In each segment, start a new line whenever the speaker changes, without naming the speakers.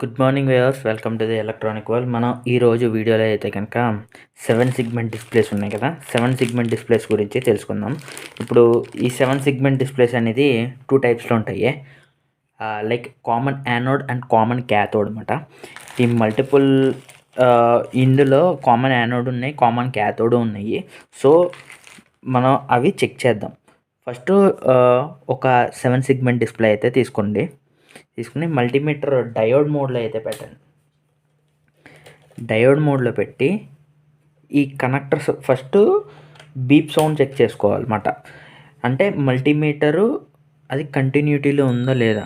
Good morning viewers, welcome to the electronic world. మనం ఈరోజు వీడియోలో అయితే కనుక 7 సెగ్మెంట్ డిస్ప్లేస్ ఉన్నాయి కదా, 7 సెగ్మెంట్ డిస్ప్లేస్ గురించి తెలుసుకుందాం. ఇప్పుడు ఈ 7 సెగ్మెంట్ డిస్ప్లేస్ అనేది 2 టైప్స్లో ఉంటాయి. Like common anode and common cathode అనమాట. ఈ మల్టిపుల్ ఇందులో కామన్ యానోడ్ ఉన్నాయి, కామన్ క్యాథోడ్ ఉన్నాయి. సో మనం అవి చెక్ చేద్దాం. ఫస్ట్ ఒక 7 సెగ్మెంట్ డిస్ప్లే అయితే తీసుకుని మల్టీమీటర్ డయోడ్ మోడ్లో అయితే పెట్టండి. డయోడ్ మోడ్లో పెట్టి ఈ connectors first beep sound check చేసుకోవాలన్నమాట. అంటే మల్టీమీటరు అది కంటిన్యూటీలో ఉందో లేదా.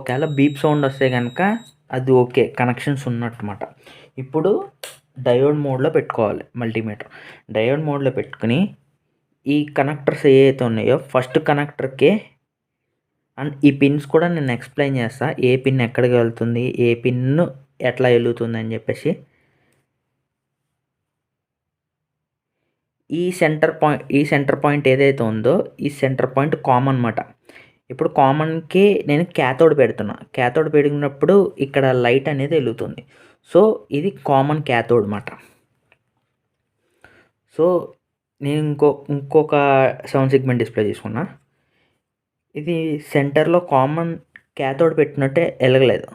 ఒకవేళ బీప్ సౌండ్ వస్తే కనుక అది ఓకే, కనెక్షన్స్ ఉన్నట్టమాట. ఇప్పుడు డయోడ్ మోడ్లో పెట్టుకోవాలి మల్టీమీటర్. డయోడ్ మోడ్లో పెట్టుకుని ఈ కనెక్టర్స్ ఏవైతే ఉన్నాయో ఫస్ట్ కనెక్టర్కే, అండ్ ఈ పిన్స్ కూడా నేను ఎక్స్ప్లెయిన్ చేస్తా, ఏ పిన్ ఎక్కడికి వెళ్తుంది, ఏ పిన్ ఎట్లా వెలుగుతుంది అని చెప్పేసి. ఈ సెంటర్ పాయింట్ ఏదైతే ఉందో ఈ సెంటర్ పాయింట్ కామన్ అన్నమాట. ఇప్పుడు కామన్కి నేను క్యాథోడ్ పెడుతున్నా. క్యాథోడ్ పెడినప్పుడు ఇక్కడ లైట్ అనేది వెలుగుతుంది. సో ఇది కామన్ క్యాథోడ్ అన్నమాట. సో నేను ఇంకొక 7 సెగ్మెంట్ డిస్ప్లే తీసుకున్నా. ఇది సెంటర్లో కామన్ క్యాథోడ్ పెట్టినట్టే వెలగలేదు.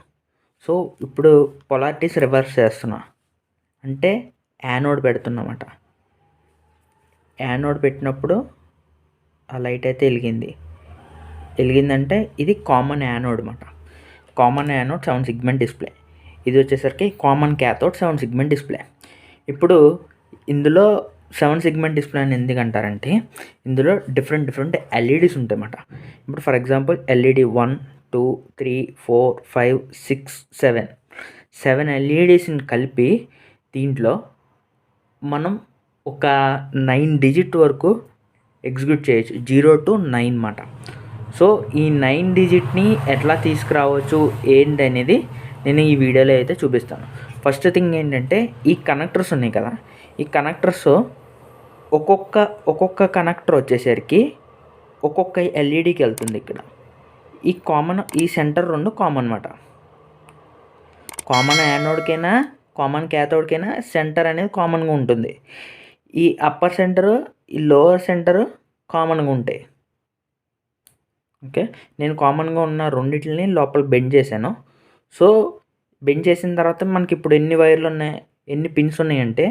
సో ఇప్పుడు పొలారిటీస్ రివర్స్ చేస్తున్నా, అంటే యానోడ్ పెడుతున్నమాట. యానోడ్ పెట్టినప్పుడు ఆ లైట్ అయితే వెలిగిందంటే ఇది కామన్ యానోడ్ అనమాట. Common anode 7 segment display. ఇది వచ్చేసరికి కామన్ క్యాథోడ్ 7 సెగ్మెంట్ డిస్ప్లే. ఇప్పుడు ఇందులో 7 సెగ్మెంట్ డిస్ప్లే అని ఎందుకంటారంటే ఇందులో డిఫరెంట్ ఎల్ఈడీస్ ఉంటాయి అన్నమాట. ఇప్పుడు ఫర్ ఎగ్జాంపుల్ ఎల్ఈడి 1, 2, 3, 4, 5, 6, 7 ఎల్ఈడీస్ని కలిపి దీంట్లో మనం ఒక 9 డిజిట్ వరకు ఎగ్జిక్యూట్ చేయొచ్చు, 0 to 9 అన్నమాట. సో ఈ 9 డిజిట్ని ఎట్లా తీసుకురావచ్చు ఏంటి అనేది నేను ఈ వీడియోలో అయితే చూపిస్తాను. ఫస్ట్ థింగ్ ఏంటంటే ఈ కనెక్టర్స్ ఉన్నాయి కదా, ఈ కనెక్టర్స్ ఒక్కొక్క కనెక్టర్ వచ్చేసరికి ఒక్కొక్క ఎల్ఈడికి వెళ్తుంది. ఇక్కడ ఈ సెంటర్ 2 కామన్ అన్నమాట. కామన్ యానోడ్కైనా కామన్ క్యాథోడ్కైనా సెంటర్ అనేది కామన్గా ఉంటుంది. ఈ అప్పర్ సెంటరు, ఈ లోవర్ సెంటరు కామన్గా ఉంటాయి. ఓకే, నేను కామన్గా ఉన్న రెండింటిని లోపల బెండ్ చేశాను. సో బెండ్ చేసిన తర్వాత మనకి ఇప్పుడు ఎన్ని వైర్లు ఉన్నాయి, ఎన్ని పిన్స్ ఉన్నాయంటే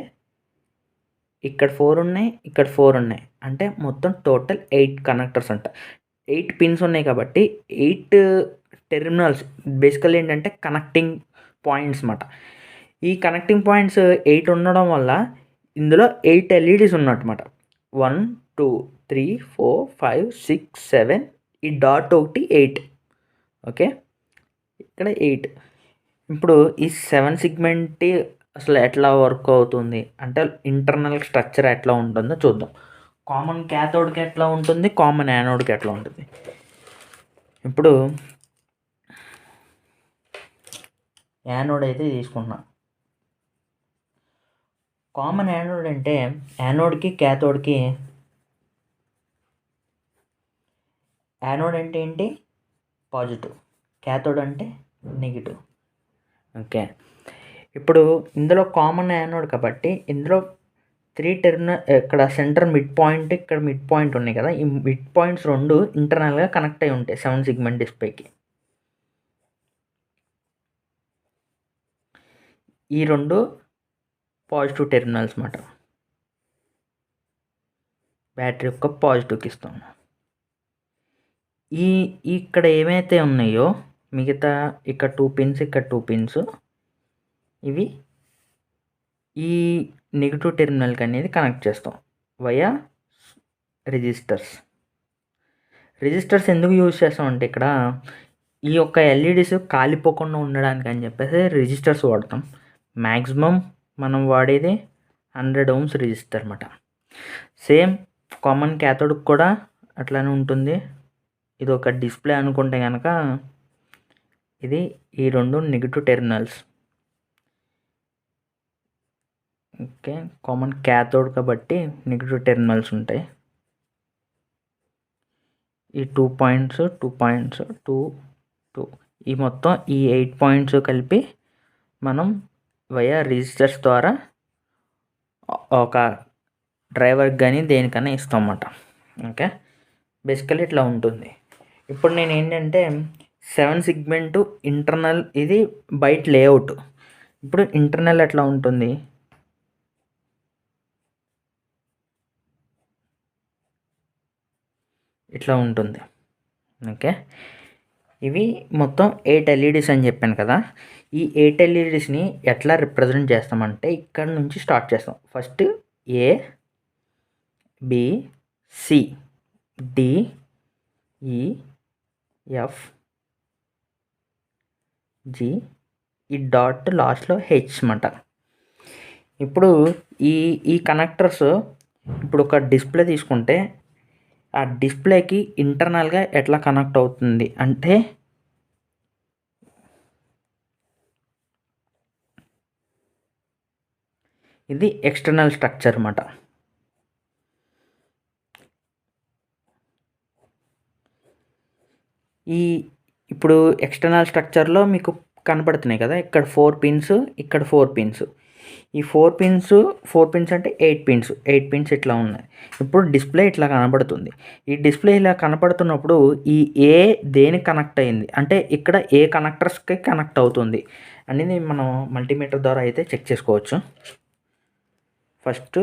ఇక్కడ 4 ఉన్నాయి, ఇక్కడ 4 ఉన్నాయి. అంటే మొత్తం టోటల్ 8 కనెక్టర్స్ అంట. 8 పిన్స్ ఉన్నాయి కాబట్టి 8 టెర్మినల్స్ బేసికల్ ఏంటంటే కనెక్టింగ్ పాయింట్స్ అన్నమాట. ఈ కనెక్టింగ్ పాయింట్స్ 8 ఉండడం వల్ల ఇందులో 8 ఎల్ఈడీస్ ఉన్నట్టమాట. 1, 2, 3, 4, 5, 6, 7, ఈ డాట్ ఒకటి 8. ఓకే, ఇక్కడ 8. ఇప్పుడు ఈ 7 సెగ్మెంట్ అసలు ఎట్లా వర్క్ అవుతుంది అంటే ఇంటర్నల్ స్ట్రక్చర్ ఎట్లా ఉంటుందో చూద్దాం. కామన్ క్యాథోడ్కి ఎట్లా ఉంటుంది, కామన్ యానోడ్కి ఎట్లా ఉంటుంది. ఇప్పుడు యానోడ్ అయితే తీసుకున్నా. కామన్ యానోడ్ అంటే యానోడ్కి క్యాథోడ్కి, యానోడ్ అంటే ఏంటి, పాజిటివ్, క్యాథోడ్ అంటే నెగిటివ్. ఓకే, ఇప్పుడు ఇందులో కామన్ యానోడ్ కాబట్టి ఇందులో 3 టెర్మినల్, ఇక్కడ సెంటర్ మిడ్ పాయింట్, ఇక్కడ మిడ్ పాయింట్ ఉన్నాయి కదా, ఈ మిడ్ పాయింట్స్ 2 ఇంటర్నల్గా కనెక్ట్ అయి ఉంటాయి 7 సెగ్మెంట్ డిస్ప్లేకి. ఈ 2 పాజిటివ్ టెర్మినల్స్ అన్నమాట. బ్యాటరీ యొక్క పాజిటివ్కి ఇస్తాము. ఇక్కడ ఏమైతే ఉన్నాయో మిగతా ఇక్కడ 2 పిన్స్, ఇక్కడ 2 పిన్స్, ఇవి ఈ నెగిటివ్ టెర్మినల్కి అనేది కనెక్ట్ చేస్తాం వయా రెజిస్టర్స్. ఎందుకు యూజ్ చేస్తామంటే ఇక్కడ ఈ యొక్క ఎల్ఈడీస్ కాలిపోకుండా ఉండడానికి అని చెప్పేసి రెజిస్టర్స్ వాడతాం. మ్యాక్సిమం మనం వాడేది 100 ohms రెజిస్టర్ అన్నమాట. సేమ్ కామన్ క్యాథోడ్కి కూడా అట్లానే ఉంటుంది. ఇది ఒక డిస్ప్లే అనుకుంటే కనుక ఇది ఈ 2 negative terminals. Okay, common cathode కాబట్టి నెగిటివ్ టెర్మినల్స్ ఉంటాయి. ఈ 2 పాయింట్స్ 2 పాయింట్స్ 2 2 ఈ మొత్తం ఈ 8 పాయింట్స్ కలిపి మనం వయా రిజిస్టర్స్ ద్వారా ఒక డ్రైవర్కి కానీ దేనికన్నా ఇస్తాం అన్నమాట. ఓకే, బేసికల్లీ ఇట్లా ఉంటుంది. ఇప్పుడు నేను ఏంటంటే 7 సెగ్మెంట్ ఇంటర్నల్, ఇది బయట లేఅవుట్. ఇప్పుడు ఇంటర్నల్ ఎట్లా ఉంటుంది, ఇట్లా ఉంటుంది. ఓకే, ఇవి మొత్తం 8 ఎల్ఈడీస్ అని చెప్పాను కదా. ఈ 8 ఎల్ఈడీస్ని ఎట్లా రిప్రజెంట్ చేస్తామంటే ఇక్కడ నుంచి స్టార్ట్ చేస్తాం. ఫస్ట్ ఏ, B, C, D, E, F, G, ఈ డాట్ లాస్ట్లో హెచ్ అన్నమాట. ఇప్పుడు ఈ ఈ కనెక్టర్స్, ఇప్పుడు ఒక డిస్ప్లే తీసుకుంటే ఆ డిస్ప్లేకి ఇంటర్నల్గా ఎట్లా కనెక్ట్ అవుతుంది అంటే ఇది ఎక్స్టర్నల్ స్ట్రక్చర్ అన్నమాట. ఇప్పుడు ఎక్స్టర్నల్ స్ట్రక్చర్లో మీకు కనపడుతున్నాయి కదా, ఇక్కడ 4 పిన్స్, ఇక్కడ 4 పిన్స్. ఈ 4 పిన్స్ అంటే 8 పిన్స్ ఇట్లా ఉన్నాయి. ఇప్పుడు డిస్ప్లే ఇట్లా కనపడుతుంది. ఈ డిస్ప్లే ఇలా కనపడుతున్నప్పుడు ఈ ఏ దేనికి కనెక్ట్ అయింది అంటే ఇక్కడ ఏ కనెక్టర్స్కి కనెక్ట్ అవుతుంది అనేది మనం మల్టీమీటర్ ద్వారా అయితే చెక్ చేసుకోవచ్చు. ఫస్ట్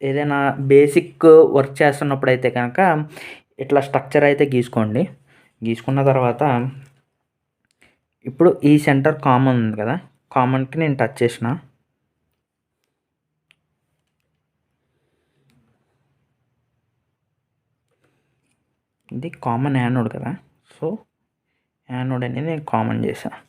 ఏదైనా బేసిక్ వర్క్ చేస్తున్నప్పుడు అయితే కనుక ఇట్లా స్ట్రక్చర్ అయితే గీసుకున్న తర్వాత ఇప్పుడు ఈ సెంటర్ కామన్ ఉంది కదా, కామన్కి నేను టచ్ చేసిన, ఇది కామన్ యానోడ్ కదా, సో యానోడ్ అనేది నేను కామన్ చేశాను.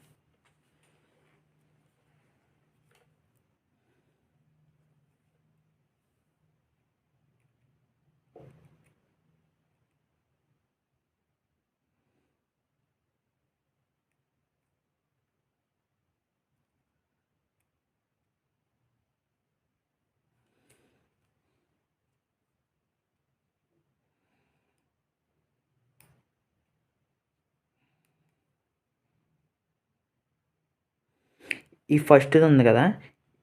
ఈ ఫస్ట్ది ఉంది కదా,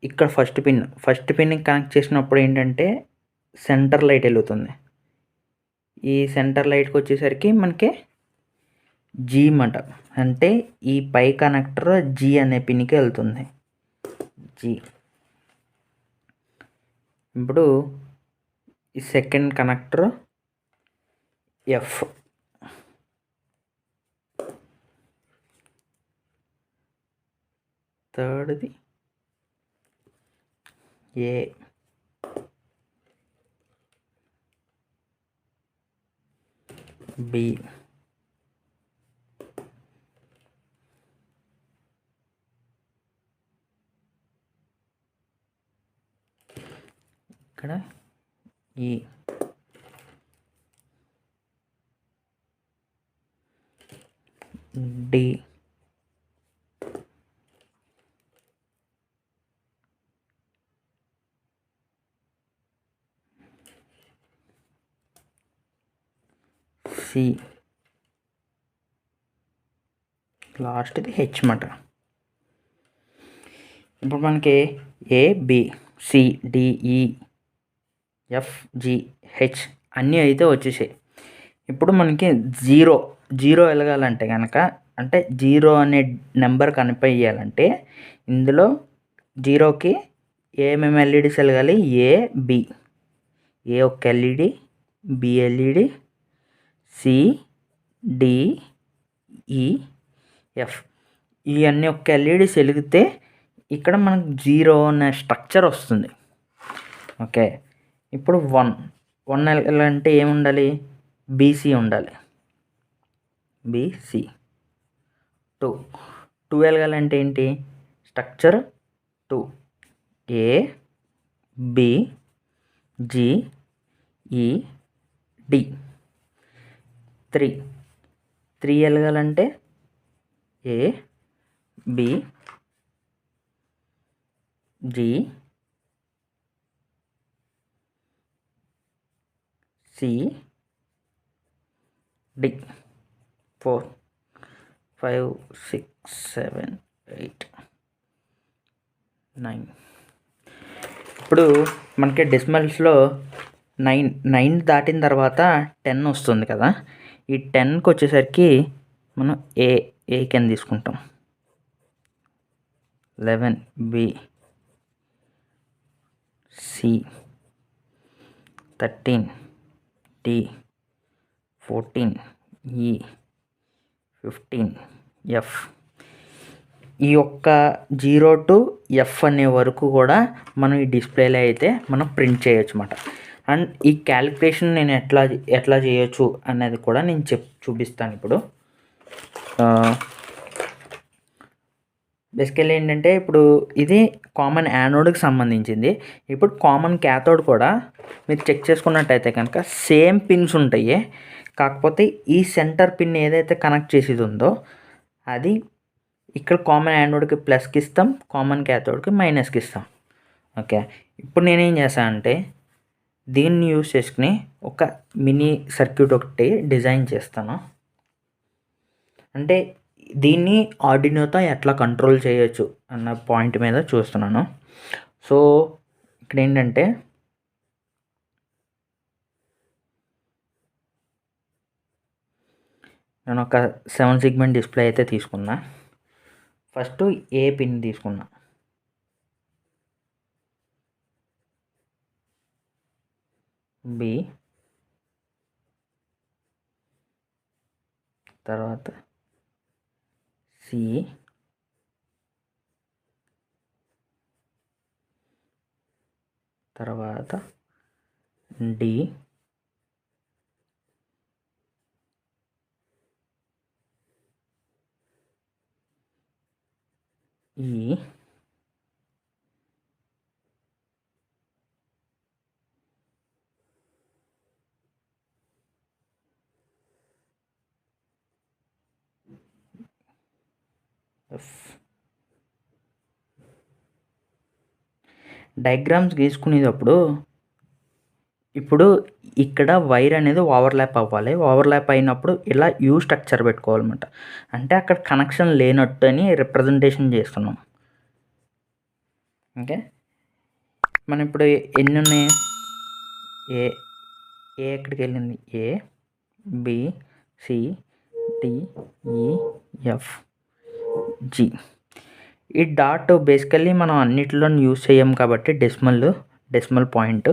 ఇక్కడ ఫస్ట్ పిన్ని కనెక్ట్ చేసినప్పుడు ఏంటంటే సెంటర్ లైట్ వెలుగుతుంది. ఈ సెంటర్ లైట్కి వచ్చేసరికి మనకి జీ మాట, అంటే ఈ పై కనెక్టర్ జీ అనే పిన్కి వెళ్తుంది, జీ. ఇప్పుడు ఈ సెకండ్ కనెక్టర్ ఎఫ్, థర్డ్ది ఏ, బి, ఇక్కడ ఈ, డి, సి, లాస్ట్ది హెచ్ మాట. ఇప్పుడు మనకి ఏ, B, C, D, E, F, G, H అన్నీ అయితే వచ్చేసాయి. ఇప్పుడు మనకి జీరో వెలగాలంటే కనుక, అంటే జీరో అనే నెంబర్ కనిపించాలంటే ఇందులో జీరోకి ఏమేమి ఎల్ఈడీస్ వెలగాలి, ఏ, బి, ఏ ఒక LED, B LED, C, D, E, F ఇవన్నీ ఒక ఎల్ఈడీస్ వెలిగితే ఇక్కడ మనకు జీరో అనే స్ట్రక్చర్ వస్తుంది. ఓకే, ఇప్పుడు వన్ అంటే ఏముండాలి, బీసీ ఉండాలి, బీసీ. టూ వెలగాలంటే ఏంటి, స్ట్రక్చర్ 2, ఏ, బి, జి, ఈ, డి. 3 వెలగాలంటే ఏ, బి, జి, సి, డి. 4, 5, 6, 7, 8. 9. ఇప్పుడు మనకి డెసిమల్స్లో 9 దాటిన తర్వాత 10 వస్తుంది కదా. ఈ 10కి వచ్చేసరికి మనం ఏ కింద తీసుకుంటాం, 11 బి, సి, 13 డి, 14 ఈ, 15 ఎఫ్. ఈ యొక్క 0 to F అనే వరకు కూడా మనం ఈ డిస్ప్లేలో అయితే మనం ప్రింట్ చేయొచ్చు అన్నమాట. అండ్ ఈ క్యాలిక్యులేషన్ నేను ఎట్లా చేయొచ్చు అనేది కూడా నేను చూపిస్తాను ఇప్పుడు. బేసికల్లీ ఏంటంటే ఇప్పుడు ఇది కామన్ యానోడ్కి సంబంధించింది. ఇప్పుడు కామన్ క్యాథోడ్ కూడా మీరు చెక్ చేసుకున్నట్టయితే కనుక సేమ్ పిన్స్ ఉంటాయి. కాకపోతే ఈ సెంటర్ పిన్ ఏదైతే కనెక్ట్ చేసేది ఉందో అది ఇక్కడ కామన్ యానోడ్కి ప్లస్కి ఇస్తాం, కామన్ క్యాథోడ్కి మైనస్కి ఇస్తాం. ఓకే, ఇప్పుడు నేనేం చేస్తానంటే దీన్ని యూజ్ చేసుకుని ఒక మినీ సర్క్యూట్ ఒకటి డిజైన్ చేస్తాను. అంటే దీన్ని ఆర్డినోతో ఎట్లా కంట్రోల్ చేయొచ్చు అన్న పాయింట్ మీద చూస్తున్నాను. సో ఇక్కడ ఏంటంటే నేను ఒక 7 సెగ్మెంట్ డిస్ప్లే అయితే తీసుకున్నా. ఫస్ట్ ఏ పిన్ తీసుకున్నా, బి, తర్వాత సి, తర్వాత డి, ఈ, ఎఫ్. డయాగ్రామ్స్ గీసుకునేటప్పుడు ఇప్పుడు ఇక్కడ వైర్ అనేది ఓవర్లాప్ అవ్వాలి. ఓవర్లాప్ అయినప్పుడు ఇలా యూ స్ట్రక్చర్ పెట్టుకోవాలన్నమాట. అంటే అక్కడ కనెక్షన్ లేనట్టు అని రిప్రజెంటేషన్ చేస్తున్నాం. ఓకే, మనం ఇప్పుడు ఎన్ని ఉన్నాయి, ఏ ఎక్కడికి వెళ్ళింది, ఏ, B, C, D, E, F, G. ఈ డాట్ బేసికల్లీ మనం అన్నిటిలో యూజ్ చేయం కాబట్టి డెసిమల్ పాయింట్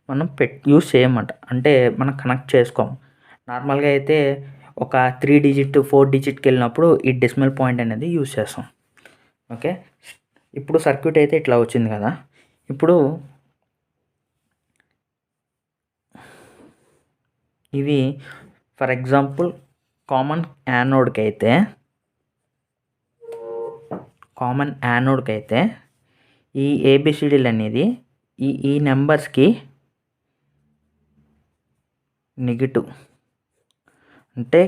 మనం యూజ్ చేయమంట. అంటే మనం కనెక్ట్ చేసుకోం. నార్మల్గా అయితే ఒక 3 డిజిట్ 4 డిజిట్కి వెళ్ళినప్పుడు ఈ డెసిమల్ పాయింట్ అనేది యూజ్ చేస్తాం. ఓకే, ఇప్పుడు సర్క్యూట్ అయితే ఇట్లా వచ్చింది కదా. ఇప్పుడు ఇవి ఫర్ ఎగ్జాంపుల్ కామన్ యానోడ్కి అయితే ఈ ఏబిసిడీలు అనేది ఈ నెంబర్స్కి నెగిటివ్, అంటే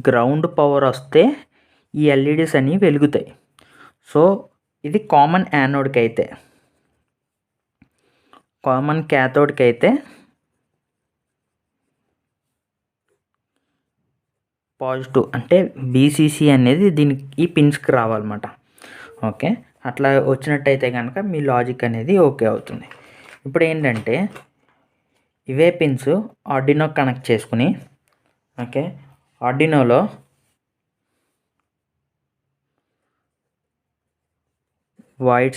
గ్రౌండ్ పవర్ వస్తే ఈ ఎల్ఈడీస్ అనేవి వెలుగుతాయి. సో ఇది కామన్ యానోడ్కి అయితే. కామన్ క్యాథోడ్కి అయితే పాజిటివ్, అంటే బీసీసీ అనేది దీనికి ఈ పిన్స్కి రావాలన్నమాట. ఓకే, అట్లా వచ్చినట్టయితే కనుక మీ లాజిక్ అనేది ఓకే అవుతుంది. ఇప్పుడు ఏంటంటే ఇవే పిన్స్ ఆర్డినో కనెక్ట్ చేసుకుని, ఓకే, ఆర్డినోలో వాయిడ్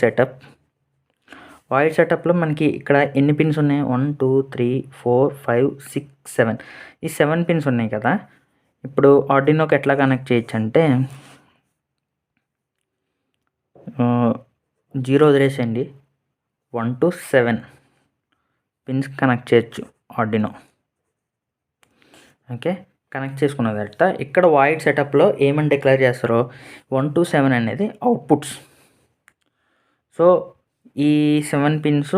సెటప్లో మనకి ఇక్కడ ఎన్ని పిన్స్ ఉన్నాయి, 1 2 3 4 5 6 7. ఈ 7 పిన్స్ ఉన్నాయి కదా. ఇప్పుడు ఆర్డినోకి ఎట్లా కనెక్ట్ చేయొచ్చు అంటే 0 వదిలేసేయండి, 1 to 7 పిన్స్ కనెక్ట్ చేయొచ్చు ఆర్డినో. ఓకే, కనెక్ట్ చేసుకున్న తర్వాత ఇక్కడ వాయిడ్ సెటప్లో ఏమని డిక్లేర్ చేస్తారో 1 to 7 అనేది అవుట్పుట్స్. సో ఈ 7 పిన్స్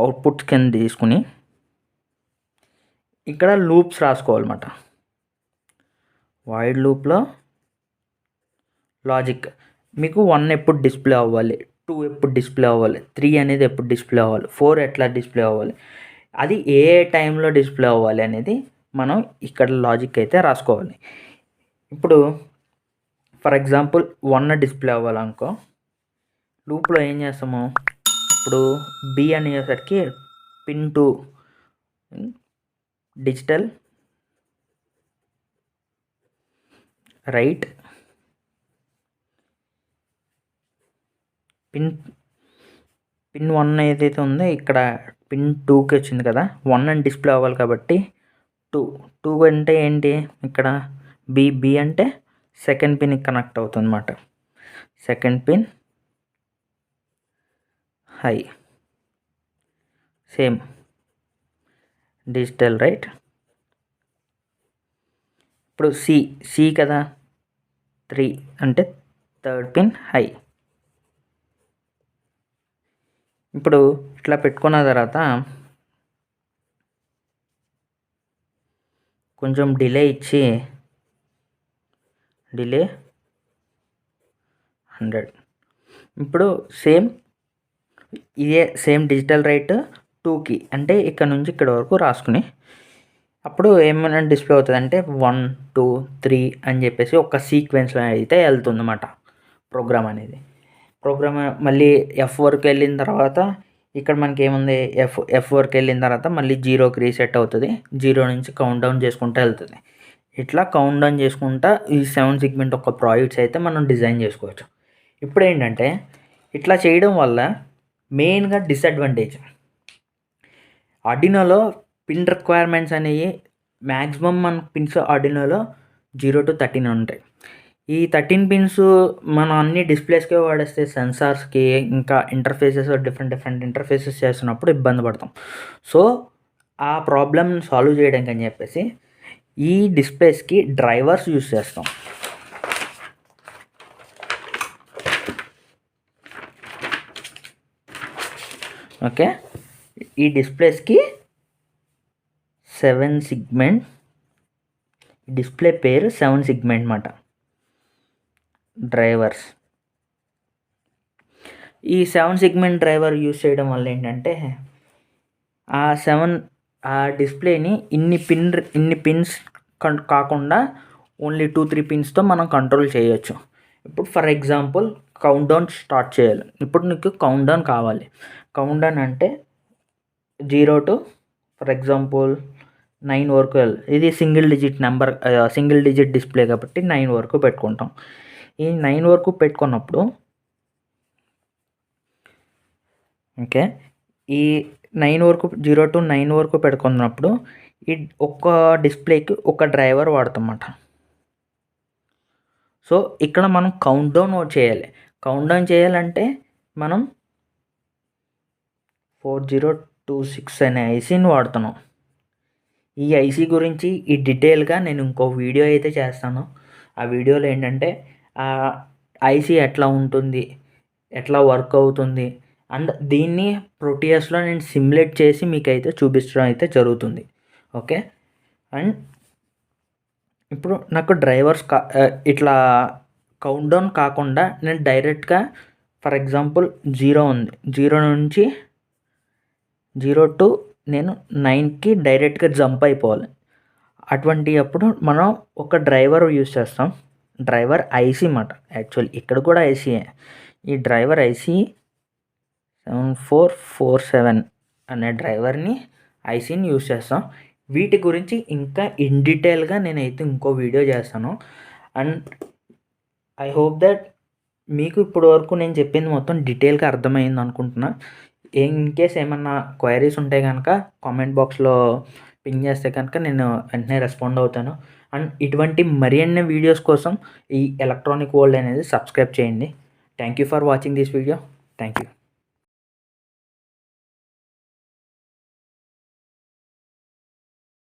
అవుట్పుట్స్ కింద తీసుకుని ఇక్కడ లూప్స్ రాసుకోవాలన్నమాట. వైడ్ లూప్లో లాజిక్ మీకు 1 ఎప్పుడు డిస్ప్లే అవ్వాలి, 2 ఎప్పుడు డిస్ప్లే అవ్వాలి, 3 అనేది ఎప్పుడు డిస్ప్లే అవ్వాలి, 4 ఎట్లా డిస్ప్లే అవ్వాలి, అది ఏ టైంలో డిస్ప్లే అవ్వాలి అనేది మనం ఇక్కడ లాజిక్ అయితే రాసుకోవాలి. ఇప్పుడు ఫర్ ఎగ్జాంపుల్ 1 డిస్ప్లే అవ్వాలనుకో, లూప్లో ఏం చేస్తాము, ఇప్పుడు బి అనేసరికి పిన్ 2 డిజిటల్ రైట్ పిన్ 1 ఏదైతే ఉందో ఇక్కడ పిన్ 2కి వచ్చింది కదా, 1 అని డిస్ప్లే అవ్వాలి కాబట్టి 2 అంటే ఏంటి, ఇక్కడ బి అంటే సెకండ్ పిన్కి కనెక్ట్ అవుతుంది అన్నమాట. Second pin high, same digital right. ఇప్పుడు సి కదా, 3 అంటే థర్డ్ పిన్ హై. ఇప్పుడు ఇట్లా పెట్టుకున్న తర్వాత కొంచెం డిలే ఇచ్చి, డిలే 100. ఇప్పుడు ఇదే సేమ్ డిజిటల్ రైట్ 2కి అంటే ఇక్కడ నుంచి ఇక్కడ వరకు రాసుకుని, అప్పుడు ఏమైనా డిస్ప్లే అవుతుంది అంటే 1 2 3 అని చెప్పేసి ఒక సీక్వెన్స్లో అయితే వెళ్తుంది అన్నమాట ప్రోగ్రామ్ అనేది. ప్రోగ్రామ్ మళ్ళీ ఎఫ్ వరకు వెళ్ళిన తర్వాత ఇక్కడ మనకి ఏముంది, ఎఫ్ వరకు వెళ్ళిన తర్వాత మళ్ళీ 0కి రీసెట్ అవుతుంది. 0 నుంచి కౌంట్ డౌన్ చేసుకుంటూ వెళ్తుంది. ఇట్లా కౌంట్ డౌన్ చేసుకుంటా ఈ 7 సెగ్మెంట్ ఒక ప్రాజెక్ట్స్ అయితే మనం డిజైన్ చేసుకోవచ్చు. ఇప్పుడు ఏంటంటే ఇట్లా చేయడం వల్ల మెయిన్గా డిసడ్వాంటేజ్, ఆర్డినోలో పిన్ రిక్వైర్మెంట్స్ అనేవి మ్యాక్సిమం మన పిన్స్ ఆర్డినోలో 0 to 13 ఉంటాయి. ఈ 13 పిన్స్ మనం అన్ని డిస్ప్లేస్కే వాడేస్తే సెన్సార్స్కి ఇంకా ఇంటర్ఫేసెస్ డిఫరెంట్ ఇంటర్ఫేసెస్ చేస్తున్నప్పుడు ఇబ్బంది పడతాం. సో ఆ ప్రాబ్లమ్ సాల్వ్ చేయడానికి అని చెప్పేసి ఈ డిస్ప్లేస్కి డ్రైవర్స్ యూస్ చేస్తాం. ఓకే, ఈ డిస్ప్లేస్కి 7 సెగ్మెంట్, డిస్ప్లే పేరు 7 సెగ్మెంట్ అన్నమాట డ్రైవర్స్. ఈ 7 సెగ్మెంట్ డ్రైవర్ యూస్ చేయడం వల్ల ఏంటంటే ఆ డిస్ప్లేని ఇన్ని పిన్స్ కాకుండా ఓన్లీ 2-3 పిన్స్తో మనం కంట్రోల్ చేయొచ్చు. ఇప్పుడు for example count down start చేయాలి. ఇప్పుడు నీకు కౌంట్ డౌన్ కావాలి. కౌంట్ డౌన్ అంటే 0 to ఫర్ ఎగ్జాంపుల్ 9 వరకు ఇది సింగిల్ డిజిట్ డిస్ప్లే కాబట్టి 9 వరకు పెట్టుకుంటాం. ఈ 9 వరకు పెట్టుకున్నప్పుడు ఓకే, ఈ 9 వరకు 0 to 9 వరకు పెట్టుకున్నప్పుడు ఈ ఒక్క డిస్ప్లేకి ఒక డ్రైవర్ వాడతామన్నమాట. సో ఇక్కడ మనం కౌంట్ డౌన్ చేయాలి. కౌంట్ డౌన్ చేయాలంటే మనం 4026 అనే ఐసీని వాడుతున్నాం. ఈ ఐసీ గురించి ఈ డీటెయిల్గా నేను ఇంకో వీడియో అయితే చేస్తాను. ఆ వీడియోలో ఏంటంటే ఆ ఐసీ ఎట్లా ఉంటుంది, ఎట్లా వర్క్ అవుతుంది అండ్ దీన్ని ప్రోటియస్లో నేను సిమ్యులేట్ చేసి మీకైతే చూపించడం అయితే జరుగుతుంది. ఓకే, అండ్ ఇప్పుడు నాకు డ్రైవర్స్ ఇట్లా కౌంట్ డౌన్ కాకుండా నేను డైరెక్ట్గా ఫర్ ఎగ్జాంపుల్ 0 ఉంది, 0 నుంచి 0 to నేను 9కి డైరెక్ట్గా జంప్ అయిపోవాలి. అటువంటి అప్పుడు మనం ఒక డ్రైవర్ యూస్ చేస్తాం. డ్రైవర్ ఐసీ అన్నమాట. యాక్చువల్ ఇక్కడ కూడా ఐసీయే. ఈ డ్రైవర్ ఐసీ 7447 అనే ఐసీని యూస్ చేస్తాం. వీటి గురించి ఇంకా ఇన్ డీటెయిల్గా నేనైతే ఇంకో వీడియో చేస్తాను. అండ్ ఐ హోప్ దట్ మీకు ఇప్పటి వరకు నేను చెప్పింది మొత్తం డీటెయిల్గా అర్థమైంది అనుకుంటున్నా. ఇన్ కేస్ ఏమన్నా క్వైరీస్ ఉంటే కనుక కామెంట్ బాక్స్లో పింగ్ చేస్తే కనుక నేను వెంటనే రెస్పాండ్ అవుతాను. అండ్ ఇటువంటి మరిన్ని వీడియోస్ కోసం ఈ ఎలక్ట్రానిక్ వరల్డ్ అనేది సబ్స్క్రైబ్ చేయండి. Thank you for watching this video. Thank you.